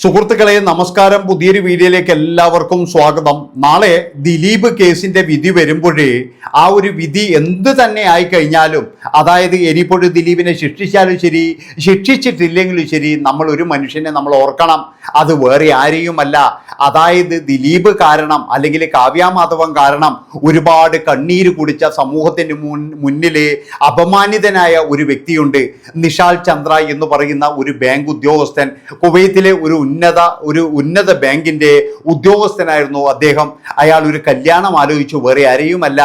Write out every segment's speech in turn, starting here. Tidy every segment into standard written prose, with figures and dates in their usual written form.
സുഹൃത്തുക്കളെ നമസ്കാരം. പുതിയൊരു വീഡിയോയിലേക്ക് എല്ലാവർക്കും സ്വാഗതം. നാളെ ദിലീപ് കേസിന്റെ വിധി വരുമ്പോഴേ ആ ഒരു വിധി എന്ത് തന്നെ ആയിക്കഴിഞ്ഞാലും, അതായത് ഇനിയിപ്പോഴും ദിലീപിനെ ശിക്ഷിച്ചാലും ശരി ശിക്ഷിച്ചിട്ടില്ലെങ്കിലും ശരി, നമ്മൾ ഒരു മനുഷ്യനെ നമ്മൾ ഓർക്കണം. അത് വേറെ ആരെയുമല്ല, അതായത് ദിലീപ് കാരണം അല്ലെങ്കിൽ കാവ്യാമാധവൻ കാരണം ഒരുപാട് കണ്ണീര് കുടിച്ച സമൂഹത്തിന് മുന്നിൽ അപമാനിതനായ ഒരു വ്യക്തിയുണ്ട്. നിഷാൽ ചന്ദ്ര എന്ന് പറയുന്ന ഒരു ബാങ്ക് ഉദ്യോഗസ്ഥൻ, കുവൈത്തിലെ ഒരു ഉന്നത ബാങ്കിന്റെ ഉദ്യോഗസ്ഥനായിരുന്നു അദ്ദേഹം. അയാൾ ഒരു കല്യാണം ആലോചിച്ചു, വേറെ ആരെയുമല്ല,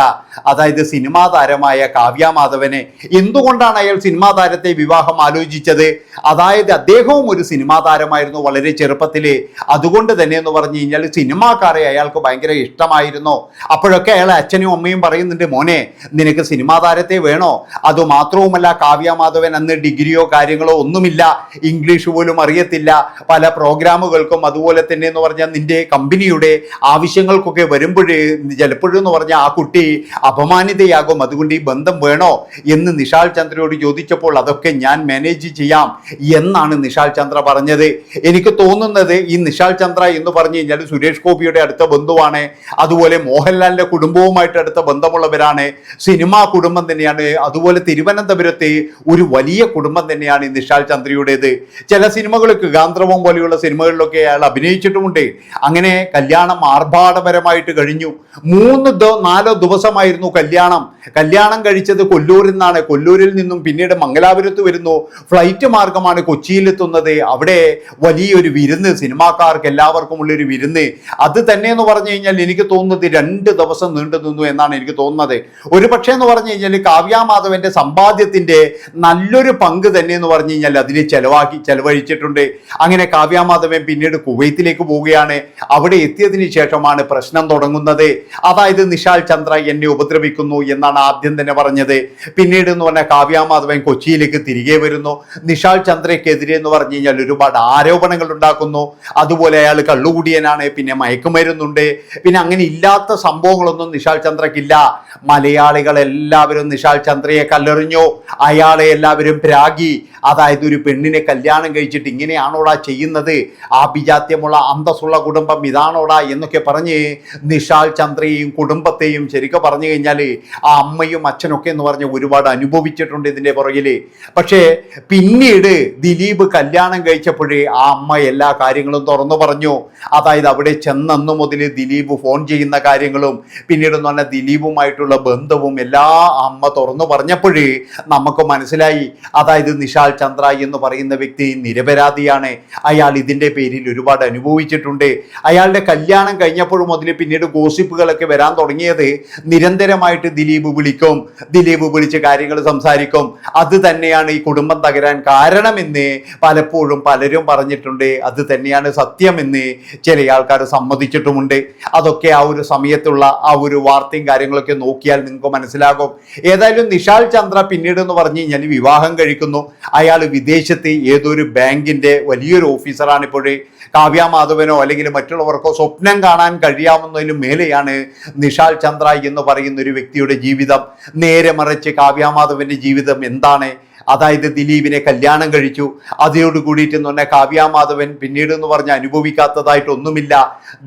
അതായത് സിനിമാ താരമായ കാവ്യാമാധവനെ. എന്തുകൊണ്ടാണ് അയാൾ സിനിമാ താരത്തെ വിവാഹം ആലോചിച്ചത്? അതായത് അദ്ദേഹവും ഒരു സിനിമാ താരമായിരുന്നു വളരെ ചെറുപ്പത്തില്. അതുകൊണ്ട് തന്നെ എന്ന് പറഞ്ഞു കഴിഞ്ഞാൽ സിനിമാക്കാരെ അയാൾക്ക് ഭയങ്കര ഇഷ്ടമായിരുന്നു. അപ്പോഴൊക്കെ അയാളെ അച്ഛനും അമ്മയും പറയുന്നുണ്ട്, മോനെ നിനക്ക് സിനിമാ താരത്തെ വേണോ? അതുമാത്രവുമല്ല, കാവ്യാമാധവൻ അന്ന് ഡിഗ്രിയോ കാര്യങ്ങളോ ഒന്നുമില്ല, ഇംഗ്ലീഷ് പോലും അറിയത്തില്ല. പല പ്രോഗ്രാമുകൾക്കും അതുപോലെ തന്നെ എന്ന് പറഞ്ഞാൽ നിന്റെ കമ്പനിയുടെ ആവശ്യങ്ങൾക്കൊക്കെ വരുമ്പോഴേ ചിലപ്പോഴെന്ന് പറഞ്ഞാൽ ആ കുട്ടി അപമാനിതയാകും. അതുകൊണ്ട് ഈ ബന്ധം വേണോ എന്ന് നിഷാൽ ചന്ദ്രയോട് ചോദിച്ചപ്പോൾ അതൊക്കെ ഞാൻ മാനേജ് ചെയ്യാം എന്നാണ് നിഷാൽ ചന്ദ്ര പറഞ്ഞത്. എനിക്ക് തോന്നുന്നത് ഈ നിഷാൽ ചന്ദ്ര എന്ന് പറഞ്ഞു കഴിഞ്ഞാൽ സുരേഷ് ഗോപിയുടെ അടുത്ത ബന്ധുവാണ്, അതുപോലെ മോഹൻലാലിന്റെ കുടുംബവുമായിട്ട് അടുത്ത ബന്ധമുള്ളവരാണ്, സിനിമാ കുടുംബം തന്നെയാണ്. അതുപോലെ തിരുവനന്തപുരത്തെ ഒരു വലിയ കുടുംബം തന്നെയാണ് ഈ നിഷാൽ ചന്ദ്രയുടേത്. ചില സിനിമകൾക്ക് ഗാന്ധർവം പോലെയുള്ള സിനിമകളിലൊക്കെ അയാൾ അഭിനയിച്ചിട്ടുമുണ്ട്. അങ്ങനെ കല്യാണം ആർഭാടപരമായിട്ട് കഴിഞ്ഞു. 3-4 ദിവസമായിരുന്നു കല്യാണം കഴിച്ചത് കൊല്ലൂരിൽ നിന്നാണ്. കൊല്ലൂരിൽ നിന്നും പിന്നീട് മംഗലാപുരത്ത് വരുന്നു, ഫ്ലൈറ്റ് മാർഗമാണ് കൊച്ചിയിലെത്തുന്നത്. അവിടെ വലിയൊരു വിരുന്ന്, സിനിമാക്കാർക്ക് എല്ലാവർക്കും ഉള്ളൊരു വിരുന്ന്. അത് തന്നെ എന്ന് പറഞ്ഞു കഴിഞ്ഞാൽ എനിക്ക് തോന്നുന്നത് 2 ദിവസം നീണ്ടു നിന്നു എന്നാണ് എനിക്ക് തോന്നുന്നത്. ഒരു പക്ഷേ എന്ന് പറഞ്ഞു കഴിഞ്ഞാൽ കാവ്യാമാധവന്റെ സമ്പാദ്യത്തിന്റെ നല്ലൊരു പങ്ക് തന്നെ എന്ന് പറഞ്ഞു കഴിഞ്ഞാൽ അതിൽ ചെലവഴിച്ചിട്ടുണ്ട്. അങ്ങനെ കാവ്യാമാധവൻ പിന്നീട് കുവൈത്തിലേക്ക് പോവുകയാണ്. അവിടെ എത്തിയതിന് ശേഷമാണ് പ്രശ്നം തുടങ്ങുന്നത്. അതായത് നിഷാൽ ചന്ദ്ര എന്നെ ഉപദ്രവിക്കുന്നു എന്നാണ് ആദ്യം തന്നെ പറഞ്ഞത്. പിന്നീട് എന്ന് പറഞ്ഞാൽ കാവ്യാമാധവൻ കൊച്ചിയിലേക്ക് തിരികെ വരുന്നു. നിഷാൽ ചന്ദ്രയ്ക്കെതിരെ എന്ന് പറഞ്ഞു കഴിഞ്ഞാൽ ഒരുപാട് ആരോപണങ്ങൾ ഉണ്ടാക്കുന്നു. അതുപോലെ അയാൾ കള്ളുകുടിയനാണ്, പിന്നെ മയക്കുമരുന്നുണ്ട്, പിന്നെ അങ്ങനെ ഇല്ലാത്ത സംഭവങ്ങളൊന്നും നിഷാൽ ചന്ദ്രക്കില്ല. മലയാളികൾ എല്ലാവരും നിഷാൽ ചന്ദ്രയെ കല്ലെറിഞ്ഞു, അയാളെ എല്ലാവരും പ്രാഗി. അതായത് ഒരു പെണ്ണിനെ കല്യാണം കഴിച്ചിട്ട് ഇങ്ങനെയാണോടാ ചെയ്യുന്നത്, ആഭിജാത്യമുള്ള അന്തസ്സുള്ള കുടുംബം ഇതാണോടാ എന്നൊക്കെ പറഞ്ഞ് നിഷാൽ ചന്ദ്രയെയും കുടുംബത്തെയും ശരിക്കും പറഞ്ഞു കഴിഞ്ഞാൽ ആ അമ്മയും അച്ഛനൊക്കെ എന്ന് പറഞ്ഞ് ഒരുപാട് അനുഭവിച്ചിട്ടുണ്ട് ഇതിൻ്റെ പുറകിൽ. പക്ഷേ പിന്നീട് ദിലീപ് കല്യാണം കഴിച്ചപ്പോഴേ ആ അമ്മ എല്ലാ കാര്യങ്ങളും തുറന്നു പറഞ്ഞു. അതായത് അവിടെ ചെന്നന്നു മുതൽ ദിലീപ് ഫോൺ ചെയ്യുന്ന കാര്യങ്ങളും പിന്നീടെന്ന് പറഞ്ഞാൽ ദിലീപുമായിട്ടുള്ള ബന്ധവും എല്ലാ അമ്മ തുറന്നു പറഞ്ഞപ്പോഴേ നമുക്ക് മനസ്സിലായി, അതായത് നിഷാൽ ചന്ദ്ര എന്ന് പറയുന്ന വ്യക്തി നിരപരാധിയാണ്. അയാൾ ഇതിൻ്റെ പേരിൽ ഒരുപാട് അനുഭവിച്ചിട്ടുണ്ട്. അയാളുടെ കല്യാണം കഴിഞ്ഞപ്പോൾ മുതൽ പിന്നീട് ഗോസിപ്പുകളൊക്കെ വരാൻ തുടങ്ങിയത് നിരന്തരമായിട്ട് ദിലീപ് വിളിച്ച് കാര്യങ്ങൾ സംസാരിക്കും. അത് തന്നെയാണ് ഈ കുടുംബം തകരാൻ കാരണമെന്ന് പലപ്പോഴും പലരും പറഞ്ഞിട്ടുണ്ട്. അത് തന്നെയാണ് സത്യമെന്ന് ചില ആൾക്കാർ സമ്മതിച്ചിട്ടുമുണ്ട്. അതൊക്കെ ആ ഒരു സമയത്തുള്ള ആ ഒരു വാർത്തയും കാര്യങ്ങളൊക്കെ നോക്കിയാൽ നിങ്ങൾക്ക് മനസ്സിലാകും. ഏതായാലും നിഷാൽ ചന്ദ്ര പിന്നീട് എന്ന് പറഞ്ഞു കഴിഞ്ഞാൽ വിവാഹം കഴിക്കുന്നു. അയാൾ വിദേശത്ത് ഏതൊരു ബാങ്കിന്റെ വലിയൊരു ഓഫീസറാണ്. ഇപ്പോഴേ കാവ്യാമാധവനോ അല്ലെങ്കിൽ മറ്റുള്ളവർക്കോ സ്വപ്നം കാണാൻ കഴിയാവുന്നതിലും മേലെയാണ് നിഷാൽ ചന്ദ്ര എന്ന് പറയുന്ന ഒരു വ്യക്തിയുടെ ജീവിതം. നേരെ മറിച്ച് കാവ്യാമാധവന്റെ ജീവിതം എന്താണ്? അതായത് ദിലീപിനെ കല്യാണം കഴിച്ചു, അതോട് കൂടിയിട്ട് എന്ന് പറഞ്ഞാൽ കാവ്യാമാധവൻ പിന്നീട് എന്ന് പറഞ്ഞാൽ അനുഭവിക്കാത്തതായിട്ടൊന്നുമില്ല.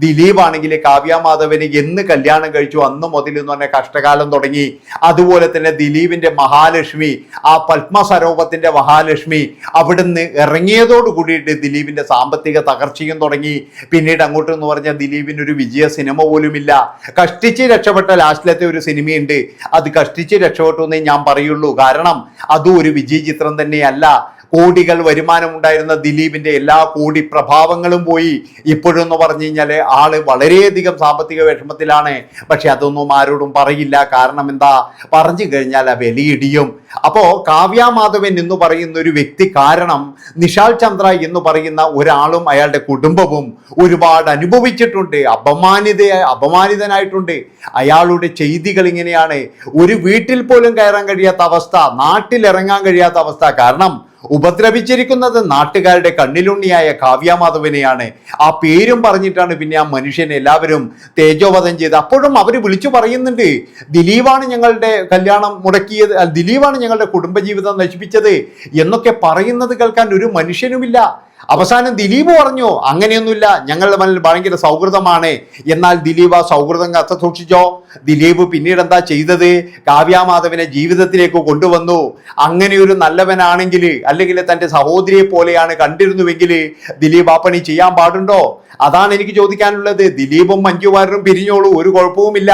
ദിലീപാണെങ്കിൽ കാവ്യാമാധവന് എന്ന് കല്യാണം കഴിച്ചു അന്ന് മുതൽ എന്ന് പറഞ്ഞാൽ കഷ്ടകാലം തുടങ്ങി. അതുപോലെ തന്നെ ദിലീപിന്റെ മഹാലക്ഷ്മി, ആ പത്മസരോവത്തിന്റെ മഹാലക്ഷ്മി അവിടുന്ന് ഇറങ്ങിയതോട് കൂടിയിട്ട് ദിലീപിന്റെ സാമ്പത്തിക തകർച്ചയും തുടങ്ങി. പിന്നീട് അങ്ങോട്ട് എന്ന് പറഞ്ഞാൽ ദിലീപിന് ഒരു വിജയ സിനിമ പോലുമില്ല. കഷ്ടിച്ച് രക്ഷപ്പെട്ട ലാസ്റ്റിലത്തെ ഒരു സിനിമയുണ്ട്, അത് കഷ്ടിച്ച് രക്ഷപ്പെട്ടു എന്നേ ഞാൻ പറയുള്ളൂ. കാരണം അതും ഒരു വിജയ ചിത്രം തന്നെയല്ല. കോടികൾ വരുമാനമുണ്ടായിരുന്ന ദിലീപിന്റെ എല്ലാ കോടി പ്രഭാവങ്ങളും പോയി. ഇപ്പോഴെന്ന് പറഞ്ഞു കഴിഞ്ഞാൽ ആള് വളരെയധികം സാമ്പത്തിക വിഷമത്തിലാണ്. പക്ഷെ അതൊന്നും ആരോടും പറയില്ല. കാരണം എന്താ, പറഞ്ഞു കഴിഞ്ഞാൽ ആ വിലയിടിയും. അപ്പോ കാവ്യാമാധവൻ എന്ന് പറയുന്ന ഒരു വ്യക്തി കാരണം നിഷാൽ ചന്ദ്ര എന്ന് പറയുന്ന ഒരാളും അയാളുടെ കുടുംബവും ഒരുപാട് അനുഭവിച്ചിട്ടുണ്ട്, അപമാനിതനായിട്ടുണ്ട്. അയാളുടെ ചെയ്തികൾ ഇങ്ങനെയാണ്. ഒരു വീട്ടിൽ പോലും കയറാൻ കഴിയാത്ത അവസ്ഥ, നാട്ടിലിറങ്ങാൻ കഴിയാത്ത അവസ്ഥ. കാരണം ഉപദ്രവിച്ചിരിക്കുന്നത് നാട്ടുകാരുടെ കണ്ണിലുണ്ണിയായ കാവ്യാമാധവനെയാണ്. ആ പേരും പറഞ്ഞിട്ടാണ് പിന്നെ ആ മനുഷ്യനെ എല്ലാവരും തേജോവധം ചെയ്ത്. അപ്പോഴും അവർ വിളിച്ചു പറയുന്നുണ്ട്, ദിലീപാണ് ഞങ്ങളുടെ കല്യാണം മുടക്കിയത്, ദിലീപാണ് ഞങ്ങളുടെ കുടുംബജീവിതം നശിപ്പിച്ചത് എന്നൊക്കെ പറയുന്നത് കേൾക്കാൻ ഒരു മനുഷ്യനുമില്ല. അവസാനം ദിലീപ് പറഞ്ഞു അങ്ങനെയൊന്നുമില്ല, ഞങ്ങളുടെ മനസ്സിൽ ഭയങ്കര സൗഹൃദമാണ്. എന്നാൽ ദിലീപ് ആ സൗഹൃദം കത്ത് സൂക്ഷിച്ചോ? ദിലീപ് പിന്നീട് എന്താ ചെയ്തത്? കാവ്യാമാധവനെ ജീവിതത്തിലേക്ക് കൊണ്ടുവന്നു. അങ്ങനെ ഒരു നല്ലവനാണെങ്കിൽ, അല്ലെങ്കിൽ തൻ്റെ സഹോദരിയെ പോലെയാണ് കണ്ടിരുന്നുവെങ്കിൽ ദിലീപ് ആ പണി ചെയ്യാൻ പാടുണ്ടോ? അതാണ് എനിക്ക് ചോദിക്കാനുള്ളത്. ദിലീപും മഞ്ജു വാര്യരും പിരിഞ്ഞോളൂ, ഒരു കുഴപ്പവുമില്ല.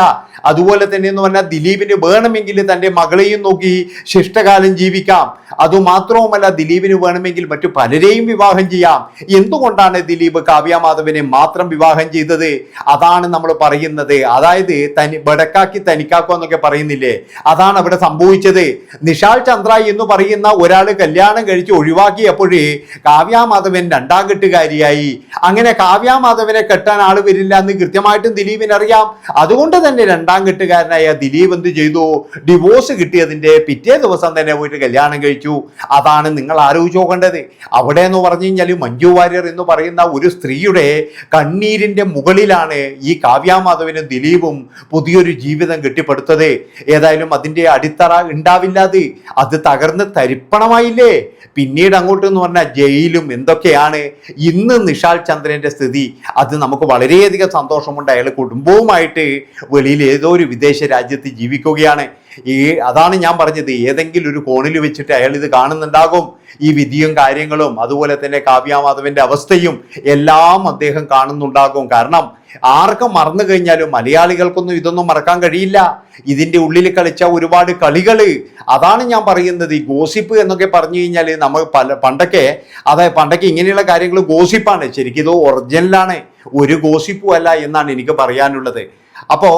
അതുപോലെ തന്നെ എന്ന് പറഞ്ഞാൽ ദിലീപിന് വേണമെങ്കിൽ തൻ്റെ മകളെയും നോക്കി ശിഷ്ടകാലം ജീവിക്കാം. അതുമാത്രവുമല്ല, ദിലീപിന് വേണമെങ്കിൽ മറ്റു പലരെയും വിവാഹം ചെയ്യാം. എന്തുകൊണ്ടാണ് ദിലീപ് കാവ്യാമാധവനെ മാത്രം വിവാഹം ചെയ്തത്? അതാണ് നമ്മൾ പറയുന്നത്. അതായത് ബടക്കാക്കി തനിക്കാക്കോ എന്നൊക്കെ പറയുന്നില്ലേ, അതാണ് അവിടെ സംഭവിച്ചത്. നിഷാൽ ചന്ദ്ര എന്ന് പറയുന്ന ഒരാൾ കല്യാണം കഴിച്ച് ഒഴിവാക്കിയപ്പോഴേ കാവ്യാമാധവൻ രണ്ടാം കെട്ടുകാരിയായി. അങ്ങനെ കാവ്യാമാധവനെ കെട്ടാൻ ആൾ വരില്ല എന്ന് കൃത്യമായിട്ടും ദിലീപിന് അറിയാം. അതുകൊണ്ട് തന്നെ രണ്ടാം കെട്ടുകാരനായ ദിലീപ് എന്ത് ചെയ്തു? ഡിവോഴ്സ് കിട്ടിയതിന്റെ പിറ്റേ ദിവസം തന്നെ പോയിട്ട് കല്യാണം കഴിച്ചു. അതാണ് നിങ്ങൾ ആലോചിച്ച് നോക്കേണ്ടത്. അവിടെ എന്ന് പറഞ്ഞു കഴിഞ്ഞാൽ മഞ്ജു വാര്യർ എന്ന് പറയുന്ന ഒരു സ്ത്രീയുടെ കണ്ണീരിന്റെ മുകളിലാണ് ഈ കാവ്യാമാധവനും ദിലീപും പുതിയൊരു ജീവിതം കെട്ടിപ്പടുത്തത്. ഏതായാലും അതിന്റെ അടിത്തറ ഉണ്ടാവില്ലാതെ അത് തകർന്ന് തരിപ്പണമായില്ലേ. പിന്നീട് അങ്ങോട്ട് എന്ന് പറഞ്ഞാൽ ജയിലും എന്തൊക്കെയാണ്. ഇന്ന് നിഷാൽ ചന്ദ്രന്റെ സ്ഥിതി അത് നമുക്ക് വളരെയധികം സന്തോഷമുണ്ട്. അയാൾ കുടുംബവുമായിട്ട് വെളിയിൽ ഏതോ ഒരു വിദേശ രാജ്യത്ത് ജീവിക്കുകയാണ്. അതാണ് ഞാൻ പറഞ്ഞത്, ഏതെങ്കിലും ഒരു കോണിൽ വെച്ചിട്ട് അയാൾ ഇത് കാണുന്നുണ്ടാകും. ഈ വിധിയും കാര്യങ്ങളും അതുപോലെ തന്നെ കാവ്യാമാധവന്റെ അവസ്ഥയും എല്ലാം അദ്ദേഹം കാണുന്നുണ്ടാകും. കാരണം ആർക്കും മറന്നു കഴിഞ്ഞാലും മലയാളികൾക്കൊന്നും ഇതൊന്നും മറക്കാൻ കഴിയില്ല. ഇതിന്റെ ഉള്ളിൽ കളിച്ച ഒരുപാട് കളികള്. അതാണ് ഞാൻ പറയുന്നത്. ഈ ഗോസിപ്പ് എന്നൊക്കെ പറഞ്ഞു കഴിഞ്ഞാൽ നമ്മൾ പണ്ടൊക്കെ ഇങ്ങനെയുള്ള കാര്യങ്ങൾ ഗോസിപ്പാണ്. ശരിക്കും ഇത് ഒറിജിനലാണ്, ഒരു ഗോസിപ്പും അല്ല എന്നാണ് എനിക്ക് പറയാനുള്ളത്. അപ്പോ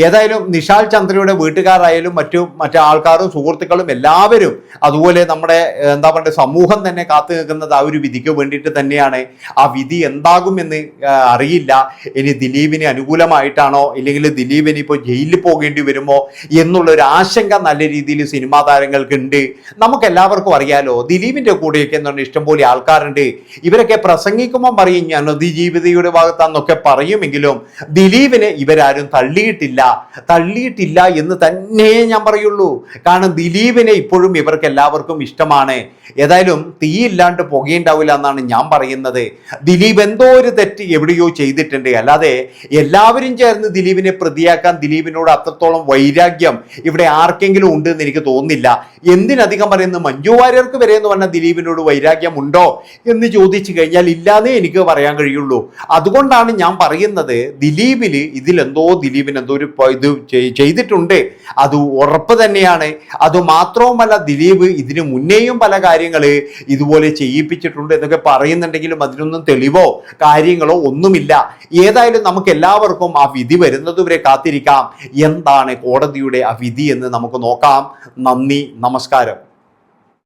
ഏതായാലും നിഷാൽ ചന്ദ്രയുടെ വീട്ടുകാരായാലും മറ്റു ആൾക്കാരും സുഹൃത്തുക്കളും എല്ലാവരും അതുപോലെ നമ്മുടെ എന്താ പറയുക സമൂഹം തന്നെ കാത്തു നിൽക്കുന്നത് ആ ഒരു വിധിക്ക് വേണ്ടിയിട്ട് തന്നെയാണ്. ആ വിധി എന്താകുമെന്ന് അറിയില്ല. ഇനി ദിലീപിന് അനുകൂലമായിട്ടാണോ ഇല്ലെങ്കിൽ ദിലീപിന് ഇപ്പോൾ ജയിലിൽ പോകേണ്ടി വരുമോ എന്നുള്ളൊരു ആശങ്ക നല്ല രീതിയിൽ സിനിമാ താരങ്ങൾക്കുണ്ട്. നമുക്കെല്ലാവർക്കും അറിയാലോ, ദിലീപിന്റെ കൂടെയൊക്കെ എന്താണ് ഇഷ്ടംപോലെ ആൾക്കാരുണ്ട്. ഇവരൊക്കെ പ്രസംഗിക്കുമ്പോൾ പറയും ഞാൻ അതിജീവിതയുടെ ഭാഗത്താന്നൊക്കെ പറയുമെങ്കിലും ദിലീപിനെ ഇവരാരും തള്ളിയിട്ടില്ല എന്ന് തന്നെ ഞാൻ പറയുള്ളൂ. കാരണം ദിലീപിനെ ഇപ്പോഴും ഇവർക്ക് എല്ലാവർക്കും ഇഷ്ടമാണ്. ഏതായാലും തീയില്ലാണ്ട് പുകയുണ്ടാവില്ല എന്നാണ് ഞാൻ പറയുന്നത്. ദിലീപ് എന്തോ ഒരു തെറ്റ് എവിടെയോ ചെയ്തിട്ടുണ്ട്. അല്ലാതെ എല്ലാവരും ചേർന്ന് ദിലീപിനെ പ്രതിയാക്കാൻ ദിലീപിനോട് അത്രത്തോളം വൈരാഗ്യം ഇവിടെ ആർക്കെങ്കിലും ഉണ്ട് എന്ന് എനിക്ക് തോന്നുന്നില്ല. എന്തിനധികം പറയുന്നത് മഞ്ജു വാര്യർക്ക് വരെ എന്ന് പറഞ്ഞാൽ ദിലീപിനോട് വൈരാഗ്യം ഉണ്ടോ എന്ന് ചോദിച്ചു കഴിഞ്ഞാൽ ഇല്ലാതെ എനിക്ക് പറയാൻ കഴിയുള്ളൂ. അതുകൊണ്ടാണ് ഞാൻ പറയുന്നത് ദിലീപിന് ദിലീപിന് എന്തോ ഒരു ഇത് ചെയ്തിട്ടുണ്ട്, അത് ഉറപ്പ് തന്നെയാണ്. അതുമാത്രവുമല്ല, ദിലീപ് ഇതിനു മുന്നേയും പല കാര്യങ്ങൾ ഇതുപോലെ ചെയ്യിപ്പിച്ചിട്ടുണ്ട് എന്നൊക്കെ പറയുന്നുണ്ടെങ്കിലും അതിനൊന്നും തെളിവോ കാര്യങ്ങളോ ഒന്നുമില്ല. ഏതായാലും നമുക്ക് എല്ലാവർക്കും ആ വിധി വരുന്നതുവരെ കാത്തിരിക്കാം. എന്താണ് കോടതിയുടെ ആ വിധി എന്ന് നമുക്ക് നോക്കാം. നന്ദി, നമസ്കാരം.